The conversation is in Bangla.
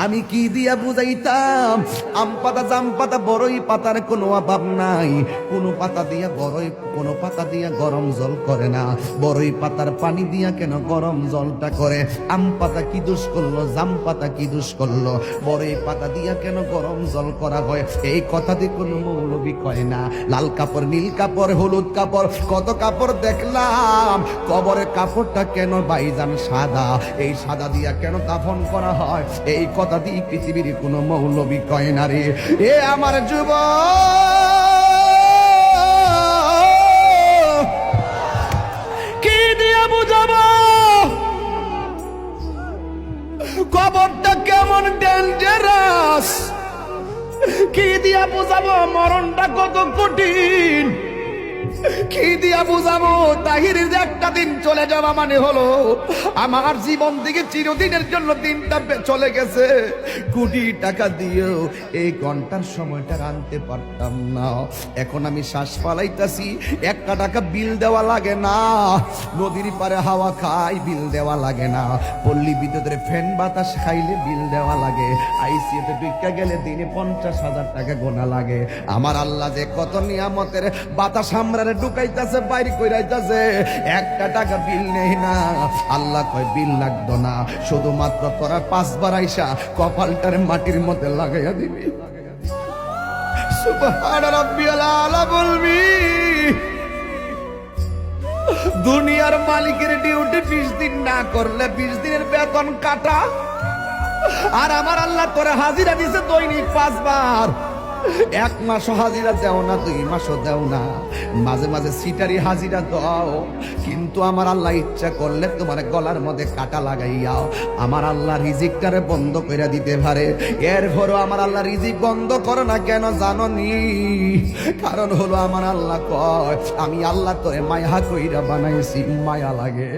আমি কি দিয়া বুঝাইতাম? আম পাতা, জাম পাতা, বড়ই পাতার কোনো অভাব নাই। কোনো পাতা দিয়া বড়ই, কোনো পাতা দিয়া গরম জল করে না। বড়ই পাতার পানি দিয়া কেন গরম জলটা করে? আম পাতা কি দোষ করলো? জাম পাতা কি দোষ করলো? বড়ই পাতা দিয়া কেন গরম জল করা হয়? এই কথা দিয়ে কোনো মৌলবি কয় না। লাল কাপড়, নীল কাপড়, হলুদ কাপড়, কত কাপড় দেখলাম। কবরের কাপড়টা কেন ভাইজান সাদা? এই সাদা দিয়া কেন দাফন করা হয়? এই কথা দিয়ে পৃথিবীর কোনো মৌলবি কয় না রে। এ আমার যুবক, কি দিয়ে বুঝাবো কবরটা কেমন ডেঞ্জারাস? কি দিয়া বুঝাবো মরণটা কত কঠিন? কি দিয়া বুঝাবো তাহিরের যে একটা দিন চলে যাওয়া মানে হলো আমার জীবন থেকে চিরদিনের জন্য দিনটা চলে গেছে। কোটি টাকা দিয়েও এই ঘন্টার সময়টা আনতে পারতাম না। এখন আমি শ্বাস ফালাইতাছি, একটা টাকা বিল দেওয়া লাগে না। নদীর পারে হাওয়া খাই, বিল দেওয়া লাগে না। পল্লী বিদ্যুতের ফ্যান বাতাস খাইলে বিল দেওয়া লাগে। আইসিইউতে ঢুকে গেলে দিনে 50,000 টাকা গোনা লাগে। আমার আল্লাহ যে কত নিয়ামতের বাতাস আমরা ঢুকাইতেছে, বাইরে কইরাইতেছে, একটা টাকা বিল নেই না। আল্লাহ কয় বিল লাগতো না, শুধুমাত্র তোরা 5 বার আইসা কপালটার মাটির মধ্যে লাগাইয়া দিবি। সুবহান রাব্বিয়াল আলা বলবি। দুনিয়ার মালিকের ডিউটি 20 দিন না করলে 20 দিনের বেতন কাটা। আর আমার আল্লাহ তোরা হাজিরা দিছে দৈনিক 5 বার। 1 মাসও হাজিরা দেও না, 2 মাসও দেও না, মাঝে মাঝে সিটারি হাজিরা দাও। কিন্তু আমার আল্লাহ ইচ্ছা করলে তোমার গলার মধ্যে কাটা লাগাইয়াও আমার আল্লাহ রিজিকটারে বন্ধ করে দিতে পারে। এরপরও আমার আল্লাহ রিজিক বন্ধ করো না কেন জানো নি? কারণ হলো আমার আল্লাহ কয় আমি আল্লাহ তোরে মায়া কইরা বানাইছি, মায়া লাগে।